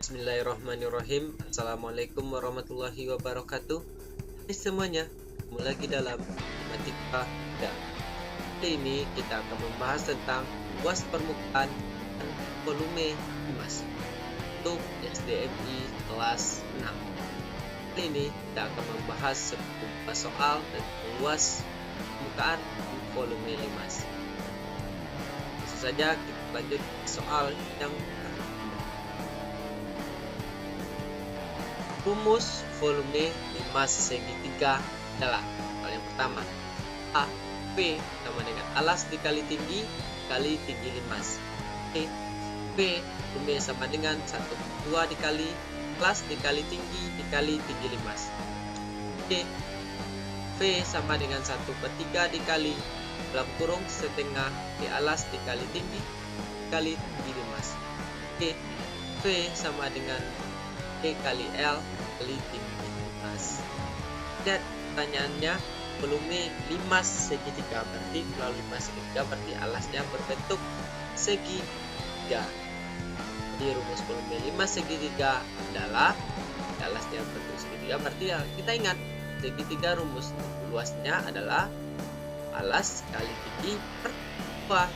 Bismillahirrahmanirrahim. Assalamualaikum warahmatullahi wabarakatuh. Hai semuanya, ketemu lagi dalam matematika dan kali ini kita akan membahas tentang luas permukaan dan volume limas untuk SDMI kelas 6. Kali ini kita akan membahas sebuah soal tentang luas permukaan dan volume limas. Langsung saja kita lanjut ke soal yang rumus volume limas segitiga adalah yang pertama A. P sama dengan alas dikali tinggi kali tinggi limas. P volume sama dengan 1/2 dikali alas dikali tinggi dikali tinggi limas. V sama dengan 1/3 dikali dalam kurung setengah di alas dikali tinggi dikali tinggi limas. V sama dengan E kali L kali tinggi limas. Dan pertanyaannya volume limas segitiga, berarti kalau limas segitiga berarti alasnya berbentuk segitiga. Jadi rumus volume limas segitiga adalah alasnya berbentuk segitiga, berarti ya kita ingat segitiga rumus luasnya adalah alas kali tinggi per 2.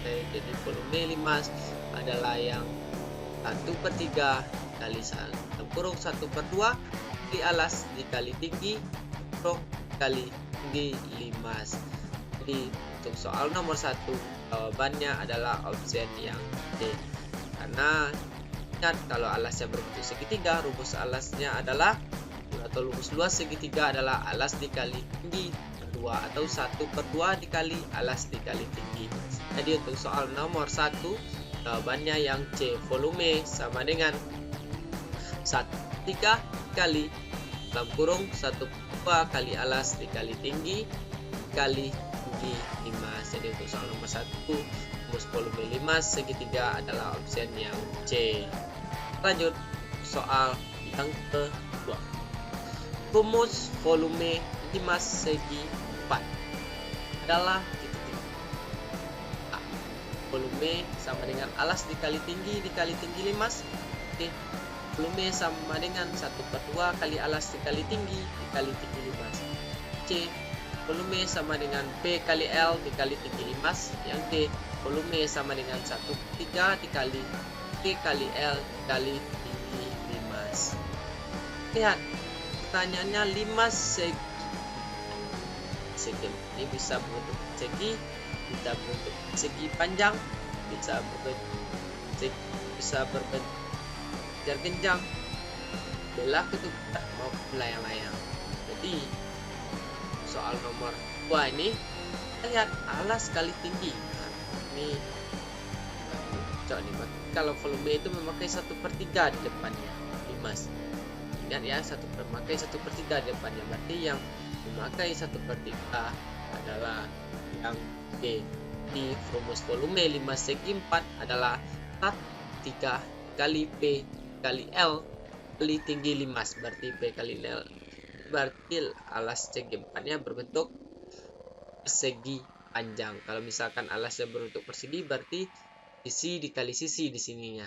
Jadi volume limas adalah yang 1/3 kali kurung 1/2 di alas dikali tinggi kurung kali tinggi limas. Jadi untuk soal nomor 1 jawabannya adalah opsi yang D. Karena ingat kalau alasnya berbentuk segitiga, rumus alasnya adalah atau rumus luas segitiga adalah alas dikali tinggi per 2 atau 1/2 dikali alas dikali tinggi. Jadi untuk soal nomor 1 jawabannya yang C, volume sama dengan 1/3 kali dalam kurung 1/2 kali alas dikali tinggi kali tinggi limas. Jadi untuk soal nomor 1 rumus volume limas segitiga adalah opsi yang C. Lanjut soal yang kedua. Rumus volume limas segi 4 adalah A. Volume sama dengan alas dikali tinggi limas. Volume sama dengan 1/2 kali alas dikali tinggi limas. C. Volume sama dengan P kali L dikali tinggi limas. Yang D. Volume sama dengan 1/3 dikali P kali L dikali tinggi limas. Lihat, pertanyaannya limas segi. Ini bisa berbentuk segi, bisa berbentuk segi panjang, bisa berbentuk genjang, belah kutub maupun layang-layang. Jadi soal nomor 2 ini lihat alas kali tinggi. Nah, ini kalau volume itu memakai 1/3 di depannya limas. Ingat ya, memakai 1/3 di depannya, berarti yang memakai 1/3 adalah yang D. Di rumus volume limas segi 4 adalah 3 kali P kali L kali tinggi limas, berarti P kali L berarti alas segi 4-nya berbentuk persegi panjang. Kalau misalkan alasnya berbentuk persegi berarti sisi dikali sisi di sininya.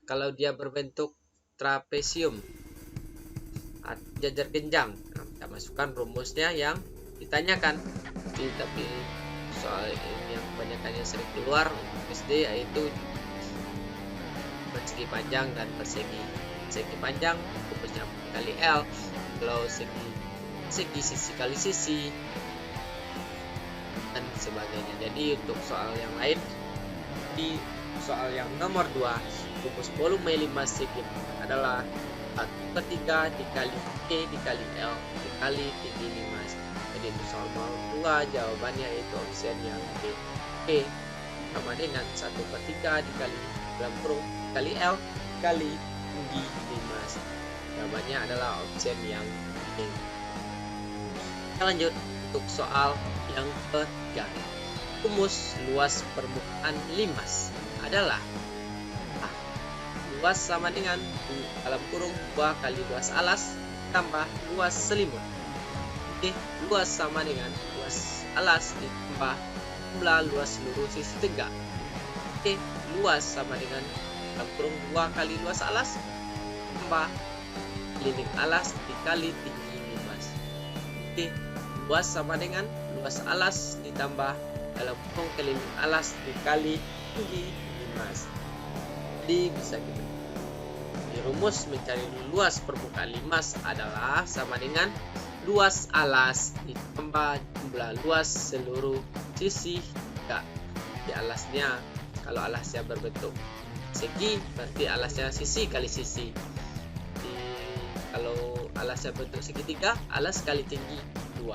Kalau dia berbentuk trapesium jajar genjang, nah, kita masukkan rumusnya yang ditanyakan. Tapi soal ini yang kebanyakan yang sering keluar SD yaitu persegi panjang dan persegi panjang rumusnya kali L. Kalau segi sisi kali sisi dan sebagainya. Jadi untuk soal yang lain, di soal yang nomor 2 rumus volume limas segi adalah 1/3 dikali P dikali L dikali tinggi limas. Jadi untuk soal nomor 2 jawabannya itu opsi yang B. P sama dengan 1/3 dikali dalam kurung kali L kali tinggi limas. Jawabannya adalah opsi yang B. Kita lanjut untuk soal yang ketiga. Rumus luas permukaan limas adalah A. Luas sama dengan dalam kurung 2 kali luas alas tambah luas selimut. D. Luas sama dengan luas alas ditambah jumlah luas seluruh sisi tegak. E. Luas sama dengan dalam kurung 2 kali luas alas tambah keliling alas dikali tinggi limas. Oke, luas sama dengan luas alas ditambah dalam kurung keliling alas dikali tinggi limas. Jadi bisa kita rumus mencari luas permukaan limas adalah sama dengan luas alas ditambah jumlah luas seluruh sisi di alasnya. Kalau alasnya berbentuk segi, berarti alasnya sisi kali sisi. Kalau alasnya bentuk segitiga, alas kali tinggi 2.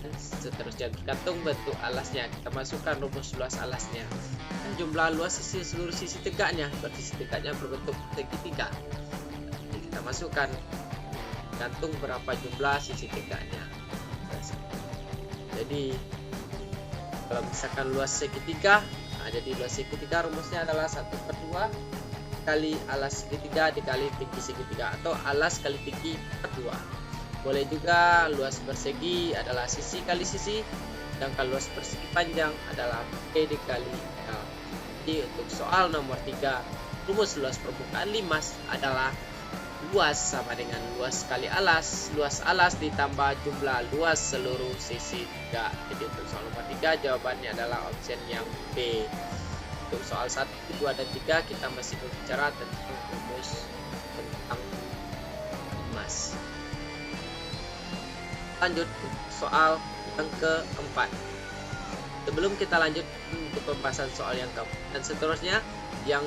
Dan seterusnya tergantung bentuk alasnya. Kita masukkan rumus luas alasnya. Dan jumlah luas sisi seluruh sisi tegaknya, berarti sisi tegaknya berbentuk segitiga. Jadi kita masukkan gantung berapa jumlah sisi tegaknya. Jadi kalau misalkan luas segitiga, jadi luas segitiga rumusnya adalah 1/2 kali alas segitiga dikali tinggi segitiga, atau alas kali tinggi per 2. Boleh juga luas persegi adalah sisi kali sisi, sedangkan luas persegi panjang adalah P dikali L. Jadi untuk soal nomor 3, rumus luas permukaan limas adalah luas sama dengan luas kali alas, luas alas ditambah jumlah luas seluruh sisi 3. Jadi untuk soal nomor 3 jawabannya adalah option yang B. Untuk soal 1, 2, dan 3 kita masih berbicara tentang rumus tentang limas. Lanjut soal yang keempat. Sebelum kita lanjut untuk pembahasan soal yang keempat dan seterusnya, yang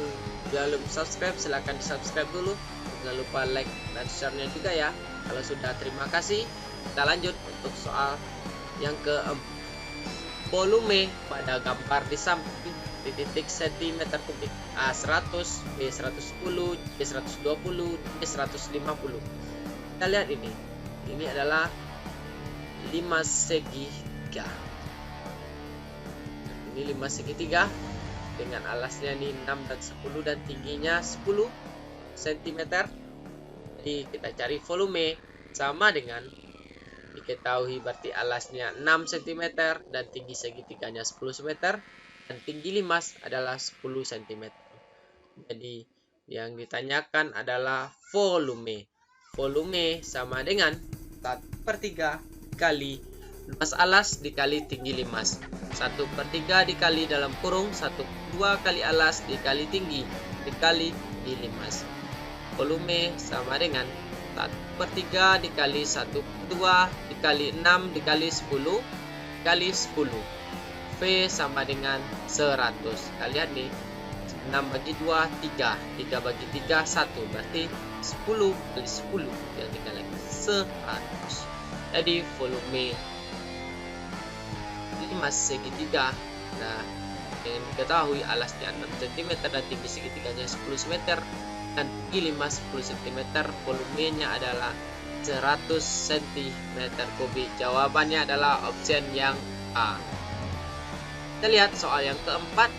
belum subscribe silahkan di subscribe dulu. Jangan lupa like dan share-nya juga ya. Kalau sudah, terima kasih. Kita lanjut untuk soal yang keempat. Volume pada gambar di samping di titik cm3 A100, B110, B120, B150. Kita lihat ini. Ini adalah 5 segitiga. Ini 5 segitiga dengan alasnya ini 6 dan 10 dan tingginya 10 cm. Jadi kita cari volume sama dengan diketahui berarti alasnya 6 cm dan tinggi segitiganya 10 cm dan tinggi limas adalah 10 cm. Jadi yang ditanyakan adalah volume. Volume sama dengan 1/3 kali luas alas dikali tinggi limas. 1/3 dikali dalam kurung 1/2 kali alas dikali tinggi dikali tinggi limas. Volume sama dengan 1/3 dikali 1/2 dikali 6 dikali 10 kali 10. V sama dengan 100. Kalian nih, 6 bagi 2 3, 3 bagi 3 1, berarti 10 kali 10 yang tinggal lagi 100. Jadi volume 5 segitiga. Nah, yang diketahui alasnya 6 cm dan tinggi segitiganya 10 cm dan tinggi limas 10 cm, volumenya adalah 100 cm3. Jawabannya adalah option yang A. Kita lihat soal yang keempat.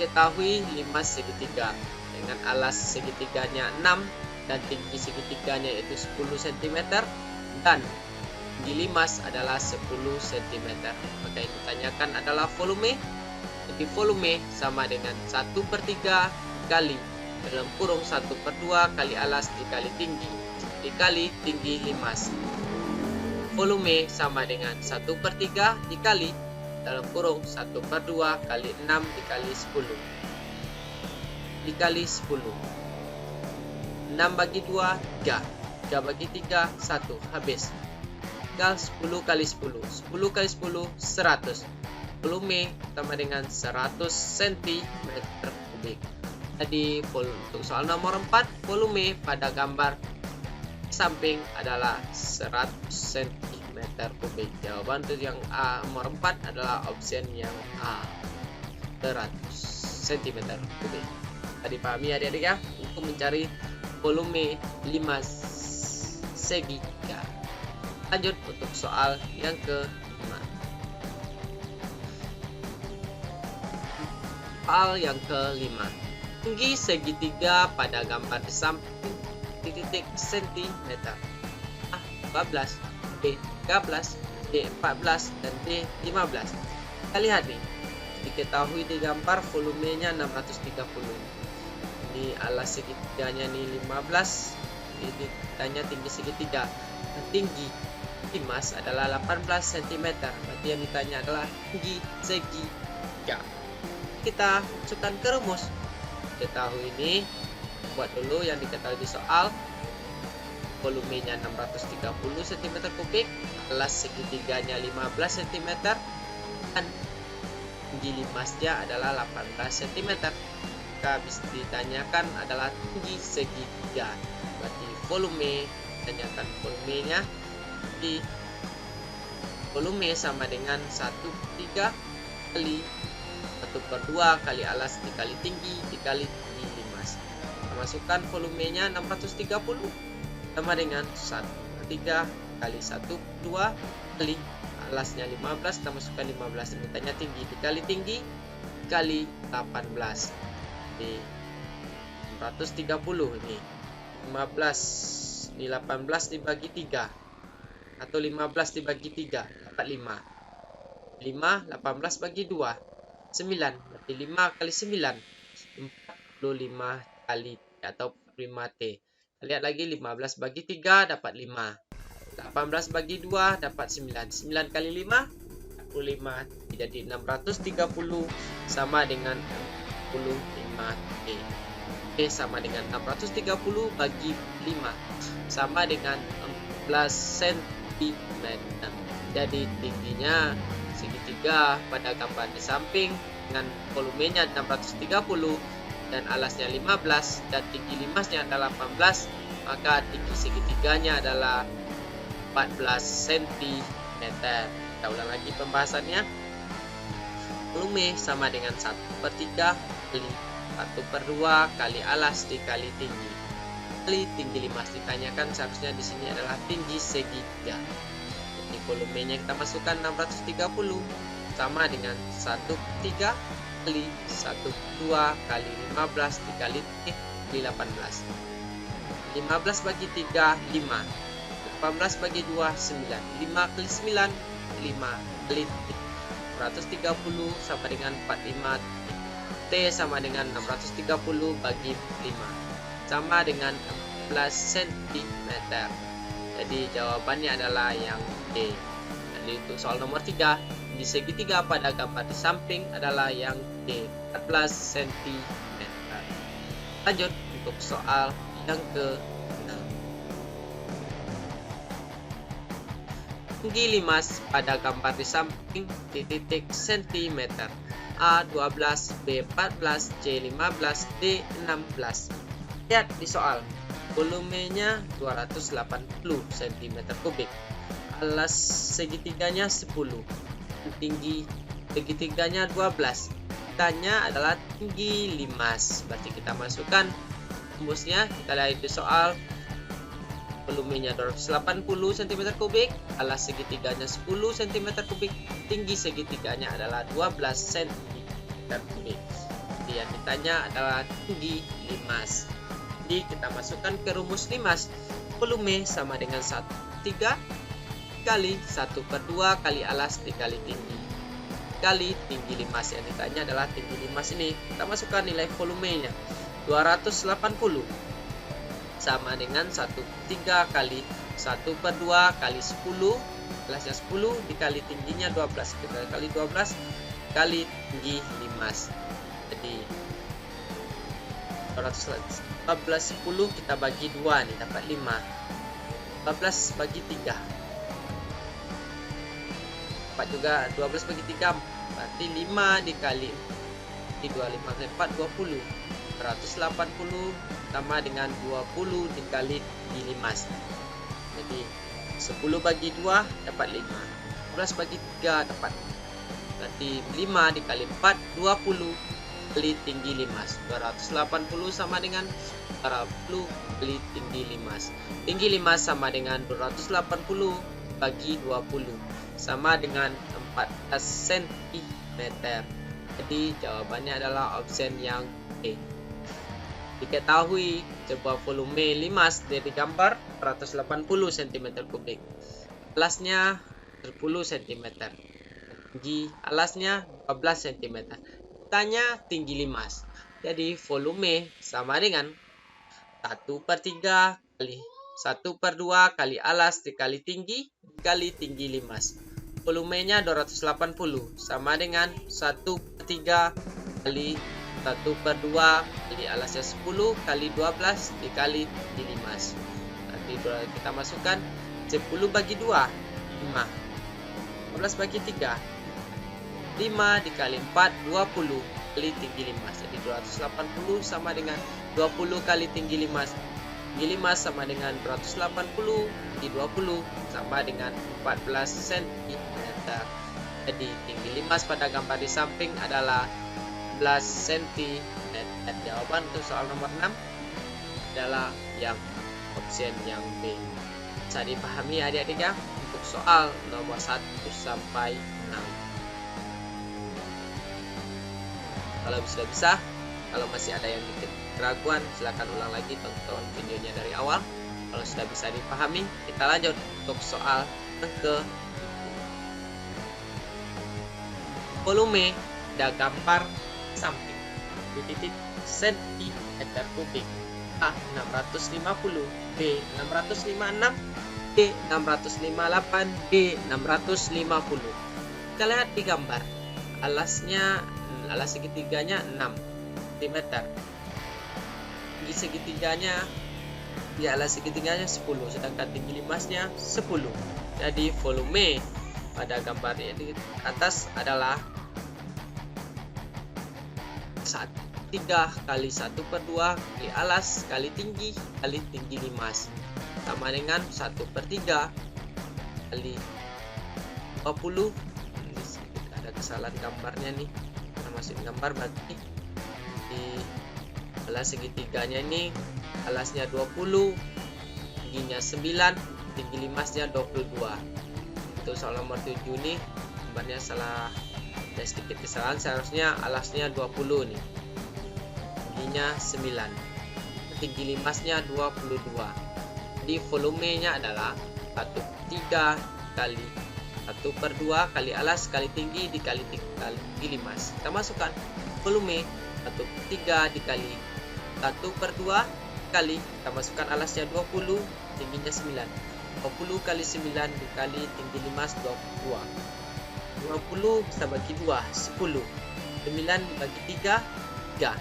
Ketahui limas segitiga dengan alas segitiganya 6 dan tinggi segitiganya yaitu 10 cm dan tinggi limas adalah 10 cm. Maka yang ditanyakan adalah volume. Jadi volume sama dengan 1/3 kali dalam kurung 1/2 kali alas dikali tinggi limas. Volume sama dengan 1/3 dikali dalam kurung 1/2 kali 6 dikali 10 dikali 10. 6 bagi 2 3, 3 bagi 3 1, habis. Tinggal 10 kali 10, 10 kali 10 100. Volume sama dengan 100 cm3. Jadi untuk soal nomor 4, volume pada gambar samping adalah 100 cm3. Jawaban untuk yang A nomor 4 adalah option yang A, 100 cm3. Tadi pahami adik-adik ya, untuk mencari volume 5 segitiga. Lanjut untuk soal yang ke-5. Soal yang ke-5. Tinggi segitiga pada gambar di samping di titik cm. A 14, B 13, D 14, dan D 15. Kita lihat nih, diketahui di gambar volumenya 630. Di alas segitiganya nih 15, ditanya tinggi segitiga. Tinggi limas adalah 18 cm. Berarti yang ditanya adalah tinggi segitiga. Kita masukkan ke rumus. Ketahui ini, buat dulu yang diketahui di soal. Volumenya 630 cm3, alas segitiganya 15 cm, dan tinggi limasnya adalah 18 cm. Maka bisa ditanyakan adalah tinggi segitiga. Berarti volume, tanyakan volumenya. Di volume sama dengan 1/3 kali 1/2 kali alas dikali tinggi dikali tinggi limas. Kita masukkan volumenya 630 sama dengan 1/3 kali 1/2 kali alasnya 15. Kita masukkan 15, ditanya tinggi dikali tinggi dikali 18. Di 630 ini 15, ini 18 dibagi 3 atau 15 dibagi 3 dapat 5. 5, 18 bagi 2 9. Berarti 5 kali 9 45 kali atau 5T. Lihat lagi, 15 bagi 3 dapat 5. 18 bagi 2 dapat 9. 9 kali 5 45. Jadi 630 sama dengan 45T. T sama dengan 630 bagi 5 sama dengan 14 cm. Jadi tingginya segitiga pada gambar di samping dengan volumenya 630 dan alasnya 15 dan tinggi limasnya adalah 18, maka tinggi segitiganya adalah 14 cm. Kita ulang lagi pembahasannya. Volume sama dengan 1/3 kali 1/2 kali alas dikali tinggi kali tinggi limas. Ditanyakan seharusnya di sini adalah tinggi segitiga. Jadi volumenya kita masukkan 630 sama dengan 1/3 kali 1/2 kali 15 dikali 18. 15 bagi 3 5. 18 bagi 2 9. 5 kali 9 5 kali 130 sama dengan 45. T sama dengan 630 bagi 5 sama dengan 14 cm. Jadi jawabannya adalah yang D. Jadi untuk soal nomor 3, di segitiga pada gambar di samping adalah yang D, 14 cm. Lanjut untuk soal yang ke-6. Tinggi limas pada gambar di samping titik cm. A 12, B 14, C 15, D 16. Lihat di soal. Volumenya 280 cm3. Alas segitiganya 10. Tinggi segitiganya 12. Tanya adalah tinggi limas. Berarti kita masukkan rumusnya. Kita lihat di soal. Volumenya 280 cm3, alas segitiganya 10 cm3, tinggi segitiganya adalah 12 cm3. Jadi yang ditanya adalah tinggi limas. Jadi kita masukkan ke rumus limas. Volume sama dengan 1/3 kali 1/2 kali alas dikali tinggi kali tinggi limas. Yang ditanya adalah tinggi limas ini. Kita masukkan nilai volumenya 280 sama dengan 1/3 kali 1/2 kali 10, alasnya 10 dikali tingginya 12, kita kali 12 kali tinggi limas. Jadi 214 10 kita bagi 2 nih dapat 5. 14 bagi 3 dapat juga 12 bagi 3 berarti 5 dikali 25 kali 4 20. 180 sama dengan 20 dikali di limas. Jadi 10 bagi 2 dapat 5. 12 bagi 3 dapat. Berarti 5 dikali 4 20 kali tinggi limas. 280 sama dengan 40 kali tinggi limas. Tinggi limas sama dengan 280 bagi 20 sama dengan 14 cm. Jadi jawabannya adalah option yang E. Diketahui sebuah volume limas dari gambar 180 cm3. Alasnya 10 cm. Tinggi alasnya 12 cm. Tanya tinggi limas. Jadi volume sama dengan 1/3 kali 1/2 kali alas dikali tinggi dikali tinggi limas. Volumenya 280 sama dengan 1/3 kali 1/2 kali alasnya 10 kali 12 dikali tinggi limas. Nanti kita masukkan 10 bagi 2, 5. 15 bagi 3, 5 dikali 4, 20 kali tinggi limas. Jadi 280 sama dengan 20 kali tinggi limas. Tinggi limas sama dengan 280 di 20 sama dengan 14 cm. Jadi tinggi limas pada gambar di samping adalah 14 cm. Jawaban untuk soal nomor 6 adalah yang option yang B. Bisa dipahami adik-adik ya untuk soal nomor 1 sampai 6. Kalau sudah bisa, kalau masih ada yang dikit keraguan, silakan ulang lagi tonton videonya dari awal. Kalau sudah bisa dipahami, kita lanjut untuk soal yang ke volume dan gambar samping di titik cm kubik. A 650, B 656, D 658, D 650. Kita lihat di gambar. Alas segitiganya 6 cm. Tinggi segitiganya di alas segitiganya 10, sedangkan tinggi limasnya 10. Jadi volume pada gambar di atas adalah 3 kali 1/2 kali alas kali tinggi limas sama dengan 1/3 kali 20. Ini ada kesalahan gambarnya nih. Kita masukin gambar berarti di alas segitiganya ini alasnya 20, tingginya 9, tinggi limasnya 22. Untuk soal nomor 7 nih gambarnya salah, ada sedikit kesalahan, seharusnya alasnya 20 nih, tingginya 9, tinggi limasnya 22. Jadi volumenya adalah 1/3 kali 1/2 kali alas kali tinggi dikali tinggi limas. Kita masukkan volume 1/3 dikali 1/2 kali, kita masukkan alasnya 20, tingginya 9. 20 kali 9 dikali tinggi limas 22. 20 bisa bagi 2, 10. 9 dibagi 3, 3.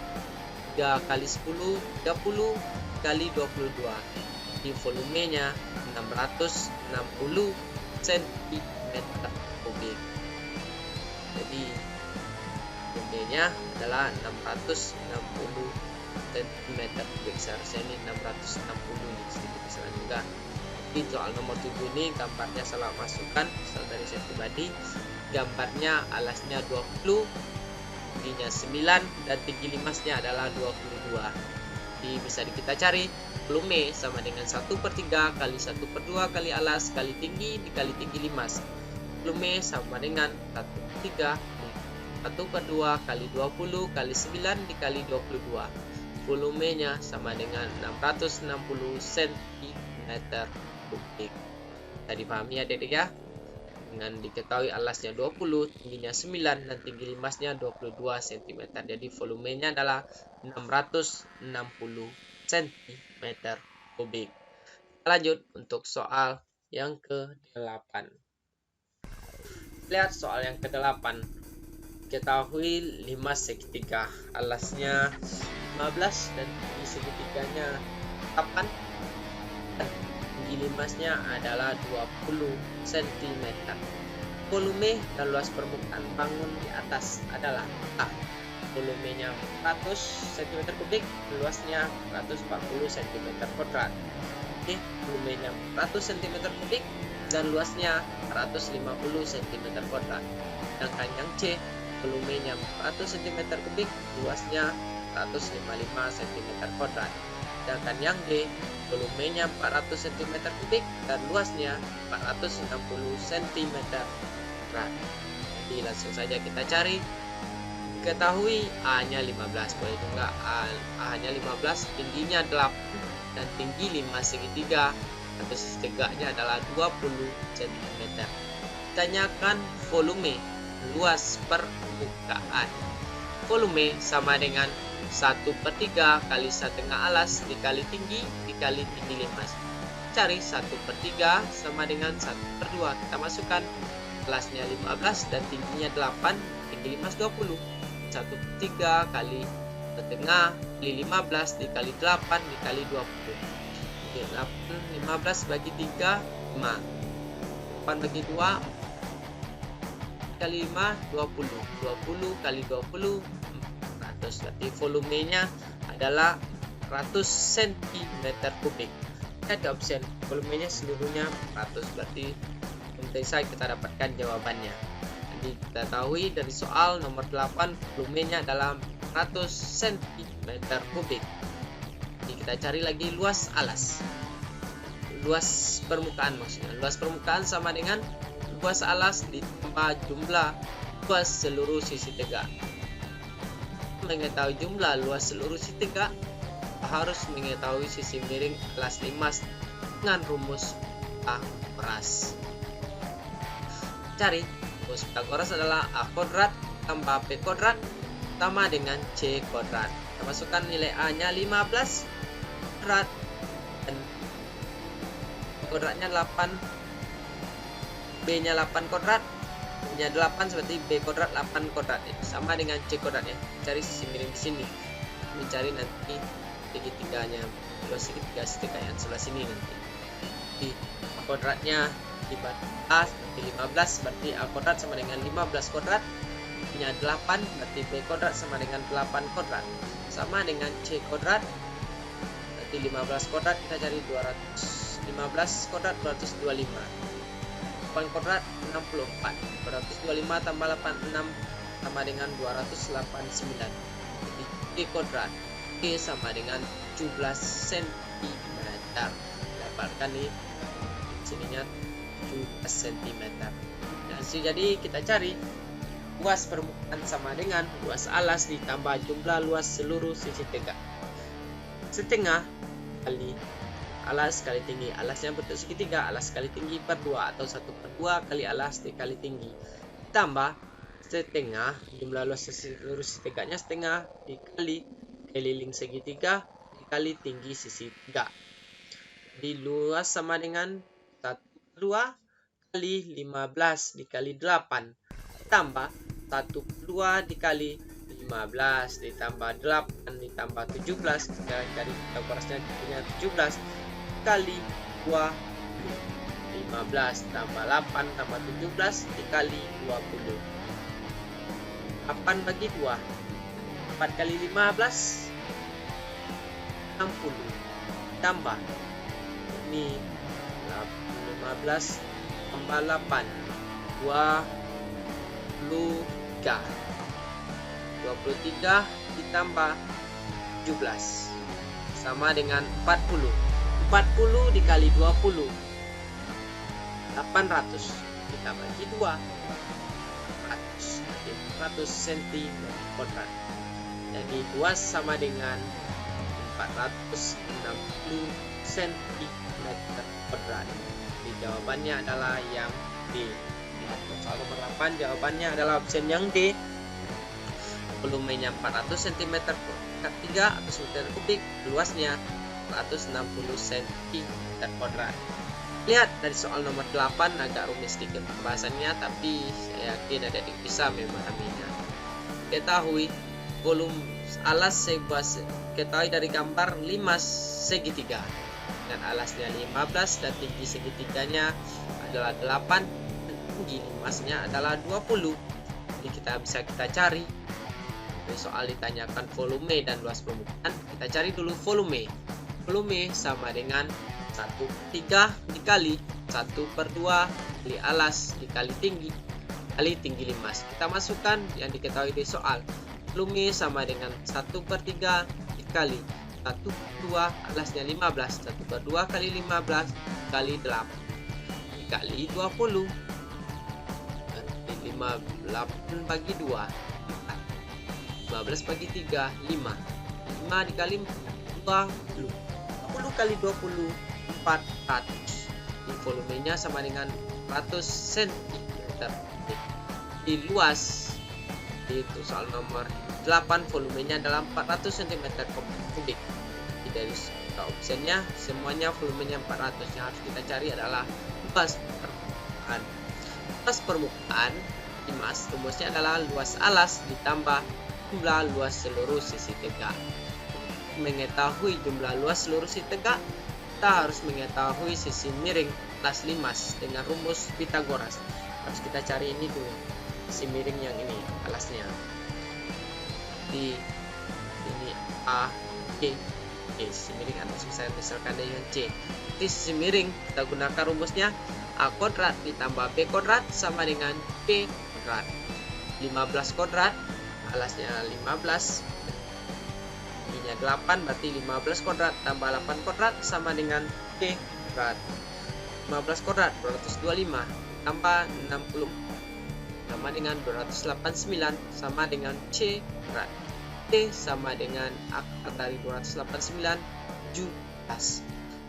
3 kali 10, 30 kali 22. Di volumenya 660 cm kubik. Jadi volumenya adalah 660 cm kubik. Seharusnya ini 660 nih, sedikit kesalahan juga. Di soal nomor 7 ini gambarnya salah masukkan, soal dari saya pribadi. Gambarnya alasnya 20, tingginya 9 dan tinggi limasnya adalah 22. Jadi bisa kita cari volume sama dengan 1/3 kali 1/2 kali alas kali tinggi dikali tinggi limas. Volume sama dengan 1/3 1/2 kali 20 kali 9 dikali 22. Volumenya sama dengan 660 cm kubik. Bisa dipahami ya adik-adik ya? Dengan diketahui alasnya 20, tingginya 9 dan tinggi limasnya 22 cm. Jadi volumenya adalah 660 cm kubik. Kita lanjut untuk soal yang ke-8. Lihat soal yang ke-8. Ketahui 5 segitiga, alasnya 15 dan tinggi segitiganya 8. Tinggi limasnya adalah 20 cm. Volume dan luas permukaan bangun di atas adalah A. Volumenya 100 cm kubik, luasnya 140 cm kuadrat. B. Volumenya 100 cm kubik dan luasnya 150 cm kuadrat. Sedangkan yang C, volumenya 400 cm kubik, luasnya 155 cm kuadrat. Sedangkan yang D, volumenya 400 cm kubik dan luasnya 460 cm kuadrat. Jadi langsung saja kita cari. Ketahui A-nya 15, boleh juga A-nya 15, tingginya 8 dan tinggi 5 segitiga atau setegaknya adalah 20 cm. Tanyakan volume, luas permukaan. Volume sama dengan 1/3 kali setengah alas dikali tinggi dikali tinggi limas. Cari 1/3 sama dengan 1/2. Kita masukkan alasnya 15 dan tingginya 8, tinggi limas 20. 1/3 kali setengah kali 15 dikali 8 dikali 20. 15 bagi 3, 5. 8 bagi 2, kali 5, 20. 20 kali 20, 100. Berarti volumenya adalah 100 cm3. Ada opsi volumenya seluruhnya 100. Berarti untuk saya kita dapatkan jawabannya. Jadi kita tahu dari soal nomor 8 volumenya adalah 100 cm3. Jadi kita cari lagi luas alas. Luas permukaan maksudnya. Luas permukaan sama dengan luas alas ditambah jumlah luas seluruh sisi tegak. Mengetahui jumlah luas seluruh sisi tegak, harus mengetahui sisi miring alas limas dengan rumus Pythagoras. Cari rumus Pythagoras adalah A kuadrat tambah B kuadrat sama dengan C kuadrat. Kita masukkan nilai A nya 15 kuadrat dan kuadratnya 8, B nya 8 kuadrat, B nya 8 seperti B kuadrat 8 kuadrat. Itu sama dengan C kuadrat ya. Cari sisi miring di sini. Mencari nanti segitiganya, luas segitiga yang sebelah sini nanti. Di kuadratnya dibantu A 15 berarti A kuadrat sama dengan 15 kuadrat. B-nya 8 berarti B kuadrat sama dengan 8 kuadrat. Sama dengan C kuadrat. Berarti 15 kuadrat kita cari 215 kuadrat 225. 8 kuadrat 64. 225 tambah 86 sama dengan 289. Jadi D kuadrat D sama dengan 17 cm. Dapatkan nih sininya 17 cm. Nah, jadi kita cari luas permukaan sama dengan luas alas ditambah jumlah luas seluruh sisi tegak. Setengah kali alas kali tinggi. Alasnya bentuk segitiga, alas kali tinggi per 2 atau 1/2 kali alas dikali tinggi. Tambah setengah jumlah luas seluruh sisi tegaknya setengah dikali keliling segitiga dikali tinggi sisi tegak. Di luas sama dengan 1/2 kali 15 dikali 8 tambah 1/2 dikali 15 ditambah 8 ditambah 17. Kita cari Pythagorasnya punya 17 kali 2 15 tambah 8 tambah 17 dikali 20. 8 bagi 2, 4 kali 15 60 tambah ini 15 tambah 8 23 ditambah 17 sama dengan 40. 40 dikali 20 800 kita bagi 2 100 cm kuadrat. Jadi luas sama dengan 460 cm kuadrat. Jadi jawabannya adalah yang D. Soal nomor 8 jawabannya adalah opsi yang D. Volumenya 400 cm per 3 atau meter kubik, luasnya 160 cm kuadrat. Lihat dari soal nomor 8 agak rumit sedikit pembahasannya, tapi saya yakin adik-adik bisa memahaminya. Ketahui volume alas ketahui dari gambar 5 segitiga dan alasnya 15 dan tinggi segitiganya adalah 8, tinggi limasnya adalah 20. Jadi kita cari. Di soal ditanyakan volume dan luas permukaan, kita cari dulu volume. Volume sama dengan 1/3 dikali 1/2 kali alas dikali tinggi limas. Kita masukkan yang diketahui di soal. Volume sama dengan 1/3 dikali 1/2 alasnya 15, 1/2 kali 15 kali 8 dikali 20. 8 bagi 2 15 bagi 3 5 dikali 20 kali 20 400. Di volumenya sama dengan 100 cm. Di luas itu soal nomor 8 volumenya adalah 400 cm kubik. Dari opsinya semuanya volumenya 400. Yang harus kita cari adalah luas permukaan. Luas permukaan Dimas rumusnya adalah luas alas ditambah jumlah luas seluruh sisi tegak. Mengetahui jumlah luas seluruh sisi tegak, kita harus mengetahui sisi miring alas limas dengan rumus Pitagoras. Harus kita cari ini dulu, sisi miring yang ini alasnya. Di ini A, C, sisi miring atas misalkan dengan C. Di sisi miring kita gunakan rumusnya A kuadrat ditambah B kuadrat sama dengan B kuadrat. 15 kuadrat, alasnya 15, ininya 8, berarti 15 kuadrat tambah 8 kuadrat sama dengan B kuadrat. 15 kuadrat 225 tambah 60 sama dengan 289 sama dengan C kuadrat. C sama dengan akar dari 289 17.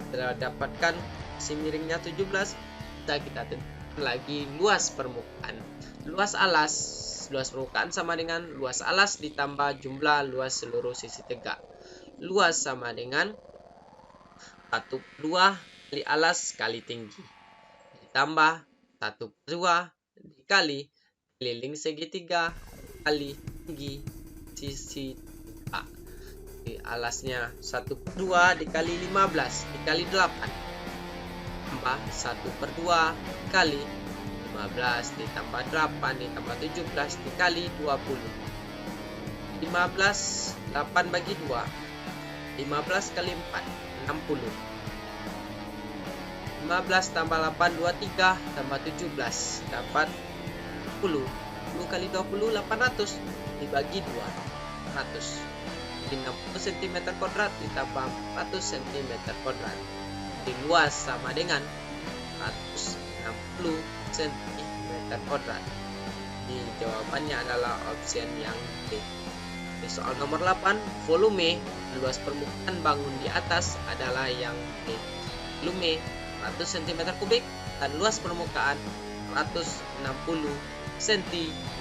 Setelah dapatkan sisi miringnya 17, kita tentukan lagi luas permukaan. Luas permukaan sama dengan luas alas ditambah jumlah luas seluruh sisi tegak. Luas sama dengan 1/2 kali alas kali tinggi ditambah 1/2 dikali keliling segitiga kali tinggi sisi A. Di alasnya 1/2 dikali 15 dikali 8 tambah 1/2 kali 15 ditambah 8 ditambah 17 dikali 20. 15, 8 bagi 2, 15 kali 4 60. 15 tambah 8 23 tambah 17 dapat 10. 10 kali 20 800 dibagi 2 100. 60 cm kuadrat ditambah 400 cm kuadrat. Di luas sama dengan 160 cm kuadrat. Di jawabannya adalah opsi yang D. Di soal nomor 8, volume luas permukaan bangun di atas adalah yang D. Volume 100 cm kubik dan luas permukaan 160 cm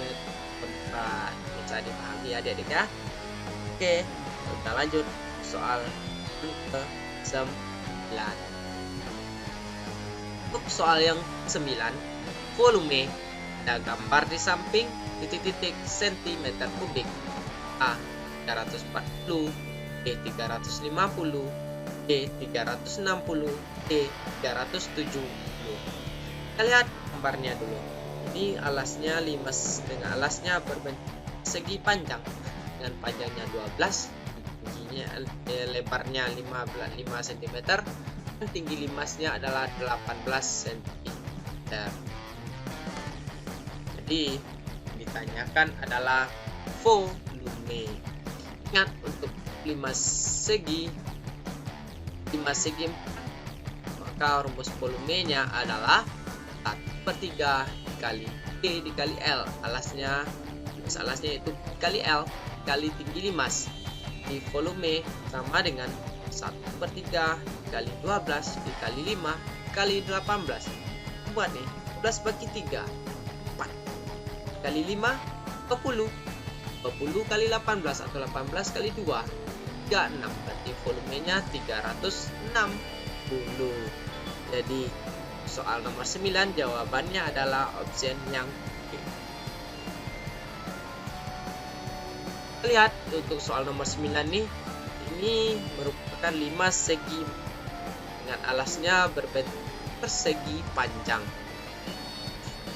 kuadrat. Bisa dipahami adik-adik ya. Oke, kita lanjut soal ke 9. Untuk soal yang 9, volume ada gambar di samping titik-titik cm kubik. A 340, B 350, D 360, D 370. Kita lihat gambarnya dulu. Ini alasnya limas dengan alasnya berbentuk segi panjang dengan panjangnya 12, tingginya lebarnya 5 cm dan tinggi limasnya adalah 18 cm. Jadi ditanyakan adalah volume. Ingat untuk limas segi maka rumus volumenya adalah 1/3 dikali P dikali L. Alasnya itu kali L kali tinggi limas. Di volume sama dengan 1/3 dikali 12 dikali 5 kali 18. Buat nih 12 bagi 3 4 kali 5 20 kali 18 atau 18 kali 2 36. Berarti volumenya 360. Jadi soal nomor 9 jawabannya adalah opsi yang B. Lihat untuk soal nomor 9 nih, ini merupakan limas segi dengan alasnya berbentuk persegi panjang.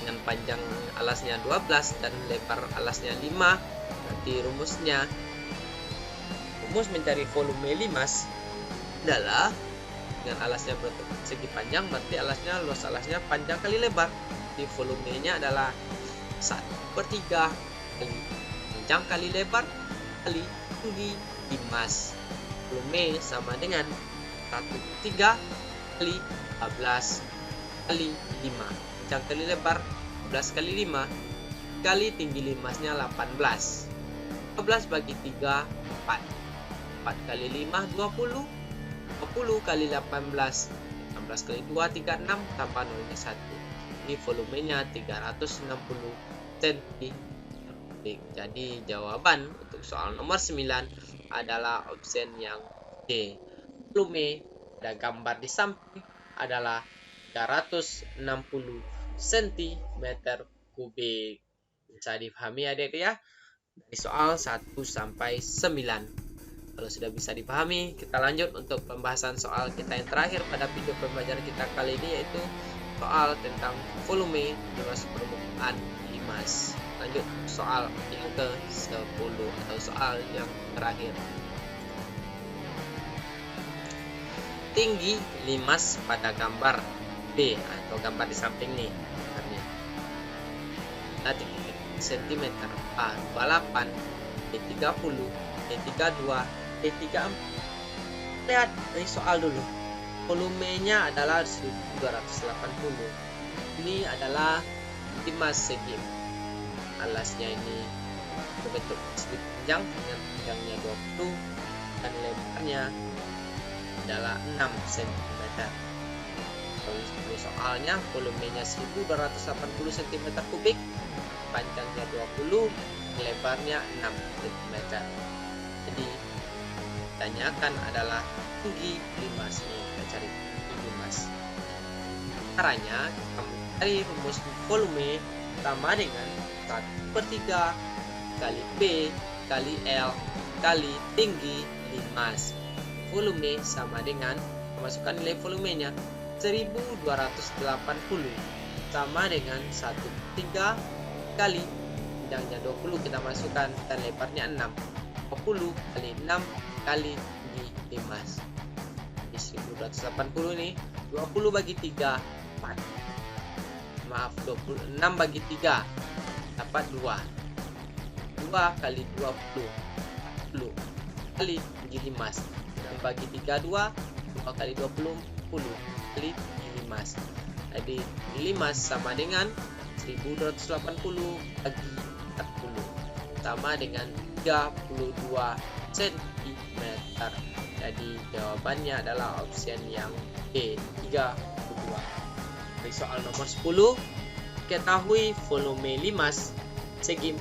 Dengan panjang alasnya 12 dan lebar alasnya 5. Berarti rumus mencari volume limas adalah dengan alasnya berbentuk segi panjang, berarti luas alasnya panjang kali lebar. Di volumenya adalah 1/3 kali panjang kali lebar kali tinggi limas. Volume sama dengan 1/3 kali 14 kali 5 panjang kali lebar 14 kali 5 kali tinggi limasnya 18. 12 bagi 3 4 kali 5 20 20 kali 18 16 kali 2 36 tambah 0 1. Ini volumenya 360 cm. Jadi jawaban untuk untuk soal nomor 9 adalah option yang D. Volume pada gambar di samping adalah 360 cm kubik. Bisa dipahami adik-adik ya? Dari soal 1 sampai 9. Kalau sudah bisa dipahami, kita lanjut untuk pembahasan soal kita yang terakhir pada video pembelajaran kita kali ini, yaitu soal tentang volume luas permukaan limas. Lanjut soal yang ke-10 atau soal yang terakhir. Tinggi limas pada gambar B atau gambar di samping nih. Cm A 28, B 30, B 32, B 34. Lihat dari soal dulu. Volumenya adalah 1280. Ini adalah limas segi. Alasnya ini berbentuk sedikit panjang dengan panjangnya 20 dan lebarnya adalah 6 cm. Kalau soalnya volumenya 1280 cm kubik, panjangnya 20, lebarnya 6 cm. Jadi tanyakan adalah tinggi limas. Kita cari tinggi limas. Caranya kita mencari rumus volume sama dengan 1/3 kali P kali L kali tinggi limas. Volume sama dengan, masukkan nilai volumenya 1280 sama dengan 1/3 kali panjangnya 20 kita masukkan dan lebarnya 6. 20 kali 6 kali tinggi limas. Di 1280 ini 20 bagi 3 4. Maaf, 26 bagi 3 dapat 2. 2 kali 20 10 kali tinggi limas. 6 bagi 3 2. 2 kali 20 10 kali tinggi limas. Jadi limas sama dengan 1280 bagi 40 sama dengan 32 cm. Jadi jawabannya adalah option yang B, 32. Di soal nomor 10, ketahui volume limas segi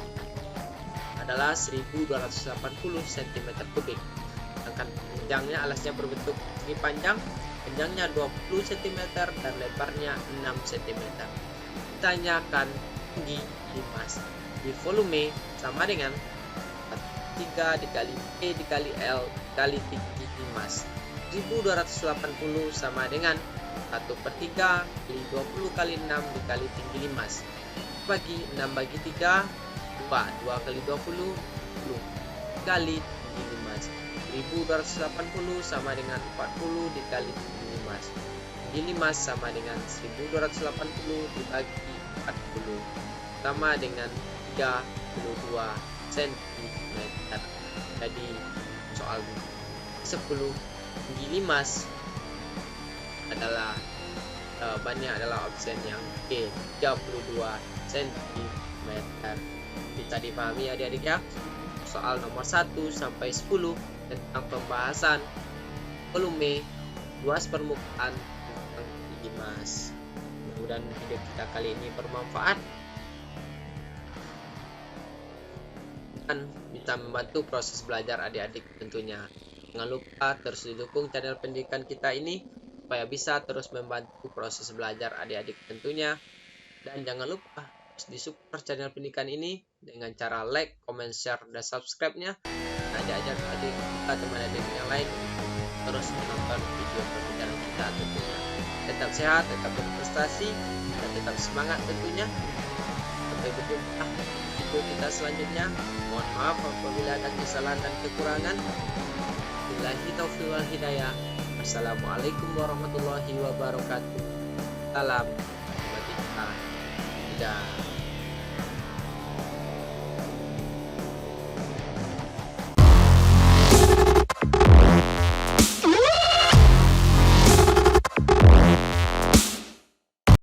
adalah 1280 cm kubik. Sedangkan panjangnya, alasnya berbentuk segi panjang, panjangnya 20 cm dan lebarnya 6 cm. Tanyakan tinggi limas. Di volume sama dengan 3 dikali P dikali L kali tinggi limas. 1280 sama dengan 1/3 kali 20 kali 6 dikali tinggi limas. Bagi 6 bagi 3 2 kali 20 10 kali tinggi limas. 1280 sama dengan 40 dikali tinggi limas. Tinggi limas sama dengan 1280 dibagi 40 sama dengan 32 cm. Jadi soal 10 tinggi limas adalah jawabannya adalah option yang B, 32 cm. Bisa dipahami adik-adik ya? Soal nomor 1 sampai 10 tentang pembahasan volume luas permukaan limas. Mudah-mudahan video kita kali ini bermanfaat dan bisa membantu proses belajar adik-adik tentunya. Jangan lupa terus didukung channel pendidikan kita ini supaya bisa terus membantu proses belajar adik-adik tentunya. Dan jangan lupa disupport channel pendidikan ini dengan cara like, comment, share, dan subscribe-nya. Ajak adik kita, teman adik yang lain terus menonton video pembelajaran kita tentunya. Tetap sehat, tetap berprestasi, dan tetap semangat tentunya. Sampai berjumpa di video kita selanjutnya. Mohon maaf apabila ada kesalahan dan kekurangan. Billahi taufiq wal hidayah. Assalamualaikum warahmatullahi wabarakatuh. Salam. Dadah.